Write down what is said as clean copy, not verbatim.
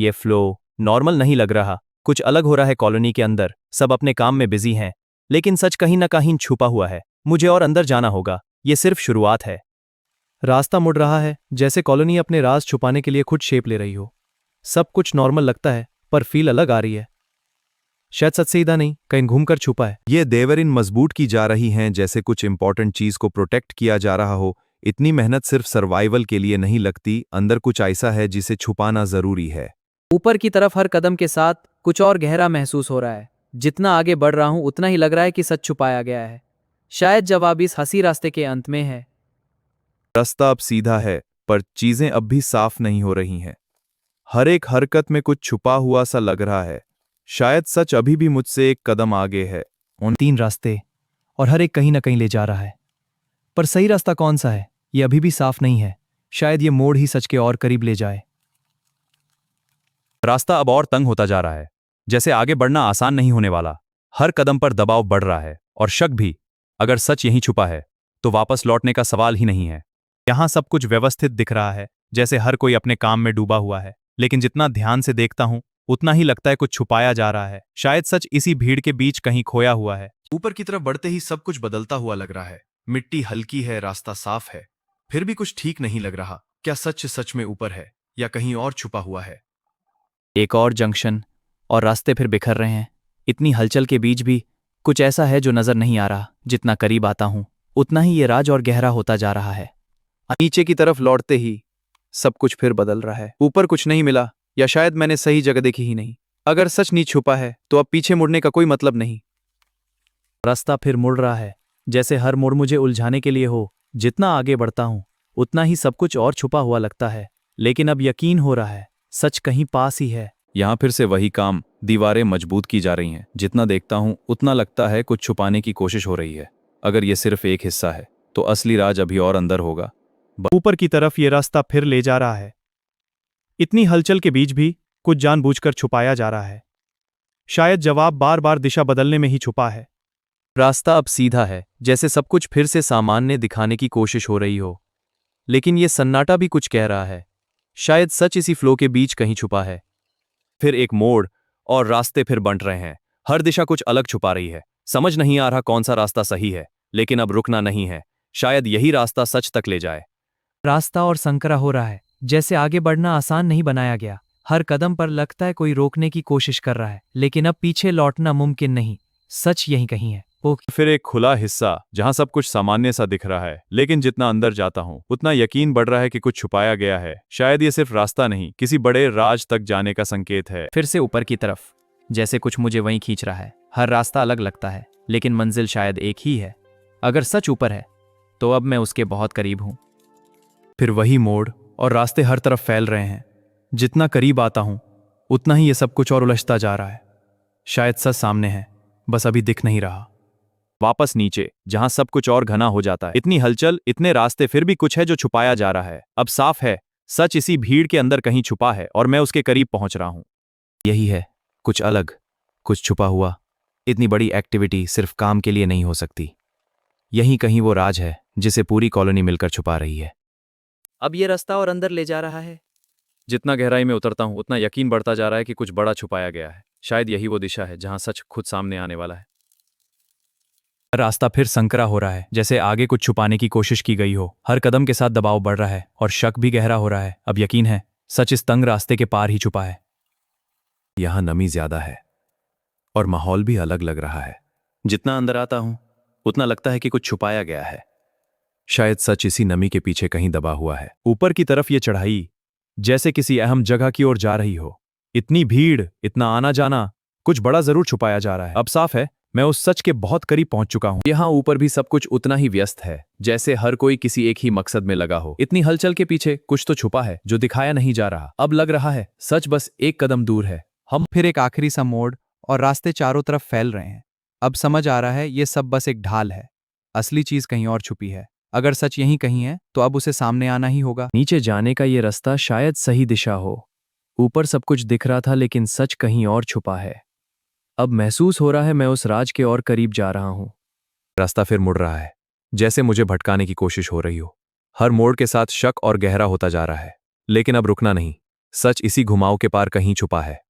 ये flow normal नहीं लग रहा, कुछ अलग हो रहा है। कॉलोनी के अंदर सब अपने काम में बिजी हैं, लेकिन सच कहीं ना कहीं छुपा हुआ है। मुझे और अंदर जाना होगा, ये सिर्फ शुरुआत है। रास्ता मुड़ रहा है, जैसे कॉलोनी अपने राज छुपाने के लिए खुद शेप ले रही हो। सब कुछ नॉर्मल लगता है, पर फील अलग आ रही है। शायद सच सीधा नहीं, कहीं घूमकर छुपा है। ये देवरिन मजबूत की जा रही हैं, जैसे कुछ इंपॉर्टेंट चीज को प्रोटेक्ट किया जा रहा हो। इतनी मेहनत सिर्फ सर्वाइवल के लिए नहीं लगती, अंदर कुछ ऐसा है जिसे छुपाना जरूरी है। ऊपर की तरफ हर कदम के साथ कुछ और गहरा महसूस हो रहा है। जितना आगे बढ़ रहा हूं उतना ही लग रहा है कि सच छुपाया गया है। शायद जवाब इस हंसी रास्ते के अंत में है। रास्ता अब सीधा है, पर चीजें अब भी साफ नहीं हो रही हैं। हर एक हरकत में कुछ छुपा हुआ सा लग रहा है। शायद सच अभी भी मुझसे एक कदम आगे है। उन 3 रास्ते, और हर एक कहीं ना कहीं ले जा रहा है। पर सही रास्ता कौन सा है, ये अभी भी साफ नहीं है। शायद ये मोड़ ही सच के और करीब ले जाए। रास्ता अब और तंग होता जा रहा है, जैसे आगे बढ़ना आसान नहीं होने वाला। हर कदम पर दबाव बढ़ रहा है, और शक भी। अगर सच यहीं छुपा है, तो वापस लौटने का सवाल ही नहीं है। यहां सब कुछ व्यवस्थित दिख रहा है, जैसे हर कोई अपने काम में डूबा हुआ है। लेकिन जितना ध्यान से देखता हूं, उतना ही लगता है कुछ छुपाया जा रहा है। शायद सच इसी भीड़ के बीच कहीं खोया हुआ है। ऊपर की तरफ बढ़ते ही सब कुछ बदलता हुआ लग रहा है। मिट्टी हल्की है, रास्ता साफ है, फिर भी कुछ ठीक नहीं लग रहा। क्या सच सच में ऊपर है या कहीं और छुपा हुआ है? एक और जंक्शन, और रास्ते फिर बिखर रहे हैं। इतनी हलचल के बीच भी कुछ ऐसा है जो नजर नहीं आ रहा। जितना करीब आता हूं, उतना ही ये राज और गहरा होता जा रहा है। नीचे की तरफ लौटते ही सब कुछ फिर बदल रहा है। ऊपर कुछ नहीं मिला, या शायद मैंने सही जगह देखी ही नहीं। अगर सच नीचे छुपा है तो अब पीछे मुड़ने का कोई मतलब नहीं। रास्ता फिर मुड़ रहा है, जैसे हर मोड़ मुझे उलझाने के लिए हो। जितना आगे बढ़ता हूं, उतना ही सब कुछ और छुपा हुआ लगता है। लेकिन अब यकीन हो रहा है, सच कहीं पास ही है। यहां फिर से वही काम, दीवारें मजबूत की जा रही हैं। जितना देखता हूं उतना लगता है कुछ छुपाने की कोशिश हो रही है। अगर ये सिर्फ एक हिस्सा है, तो असली राज अभी और अंदर होगा। ऊपर की तरफ ये रास्ता फिर ले जा रहा है। इतनी हलचल के बीच भी कुछ जानबूझकर छुपाया जा रहा है। शायद जवाब बार बार दिशा बदलने में ही छुपा है। रास्ता अब सीधा है, जैसे सब कुछ फिर से सामान्य दिखाने की कोशिश हो रही हो। लेकिन ये सन्नाटा भी कुछ कह रहा है। शायद सच इसी फ्लो के बीच कहीं छुपा है। फिर एक मोड़, और रास्ते फिर बंट रहे हैं। हर दिशा कुछ अलग छुपा रही है। समझ नहीं आ रहा कौन सा रास्ता सही है, लेकिन अब रुकना नहीं है। शायद यही रास्ता सच तक ले जाए। रास्ता और संकरा हो रहा है, जैसे आगे बढ़ना आसान नहीं बनाया गया। हर कदम पर लगता है कोई रोकने की कोशिश कर रहा है, लेकिन अब पीछे लौटना मुमकिन नहीं। सच यहीं कहीं है। फिर एक खुला हिस्सा, जहां सब कुछ सामान्य सा दिख रहा है। लेकिन जितना अंदर जाता हूं, उतना यकीन बढ़ रहा है कि कुछ छुपाया गया है। शायद ये सिर्फ रास्ता नहीं, किसी बड़े राज तक जाने का संकेत है। फिर से ऊपर की तरफ, जैसे कुछ मुझे वहीं खींच रहा है। हर रास्ता अलग लगता है, लेकिन मंजिल शायद एक ही है। अगर सच ऊपर है, तो अब मैं उसके बहुत करीब हूं। फिर वही मोड़, और रास्ते हर तरफ फैल रहे हैं। जितना करीब आता हूं, उतना ही ये सब कुछ और उलझता जा रहा है। शायद सच सामने है, बस अभी दिख नहीं रहा। वापस नीचे, जहां सब कुछ और घना हो जाता है। इतनी हलचल, इतने रास्ते, फिर भी कुछ है जो छुपाया जा रहा है। अब साफ है, सच इसी भीड़ के अंदर कहीं छुपा है, और मैं उसके करीब पहुंच रहा हूं। यही है, कुछ अलग, कुछ छुपा हुआ। इतनी बड़ी एक्टिविटी सिर्फ काम के लिए नहीं हो सकती। यहीं कहीं वो राज है जिसे पूरी कॉलोनी मिलकर छुपा रही है। अब ये रास्ता और अंदर ले जा रहा है। जितना गहराई में उतरता हूं, उतना यकीन बढ़ता जा रहा है कि कुछ बड़ा छुपाया गया है। शायद यही वो दिशा है जहां सच खुद सामने आने वाला है। रास्ता फिर संकरा हो रहा है, जैसे आगे कुछ छुपाने की कोशिश की गई हो। हर कदम के साथ दबाव बढ़ रहा है, और शक भी गहरा हो रहा है। अब यकीन है, सच इस तंग रास्ते के पार ही छुपा है। यहां नमी ज्यादा है, और माहौल भी अलग लग रहा है। जितना अंदर आता हूं, उतना लगता है कि कुछ छुपाया गया है। शायद सच इसी नमी के पीछे कहीं दबा हुआ है। ऊपर की तरफ ये चढ़ाई जैसे किसी अहम जगह की ओर जा रही हो। इतनी भीड़, इतना आना जाना, कुछ बड़ा जरूर छुपाया जा रहा है। अब साफ है, मैं उस सच के बहुत करीब पहुंच चुका हूं। यहां ऊपर भी सब कुछ उतना ही व्यस्त है, जैसे हर कोई किसी एक ही मकसद में लगा हो। इतनी हलचल के पीछे कुछ तो छुपा है जो दिखाया नहीं जा रहा। अब लग रहा है सच बस एक कदम दूर है। हम फिर एक आखिरी सा मोड़, और रास्ते चारों तरफ फैल रहे हैं। अब समझ आ रहा है ये सब बस एक ढाल है। असली चीज कहीं और छुपी है। अगर सच यहीं कहीं है, तो अब उसे सामने आना ही होगा। नीचे जाने का ये रास्ता शायद सही दिशा हो। ऊपर सब कुछ दिख रहा था, लेकिन सच कहीं और छुपा है। अब महसूस हो रहा है मैं उस राज के और करीब जा रहा हूं। रास्ता फिर मुड़ रहा है, जैसे मुझे भटकाने की कोशिश हो रही हो। हर मोड़ के साथ शक और गहरा होता जा रहा है, लेकिन अब रुकना नहीं। सच इसी घुमाव के पार कहीं छुपा है।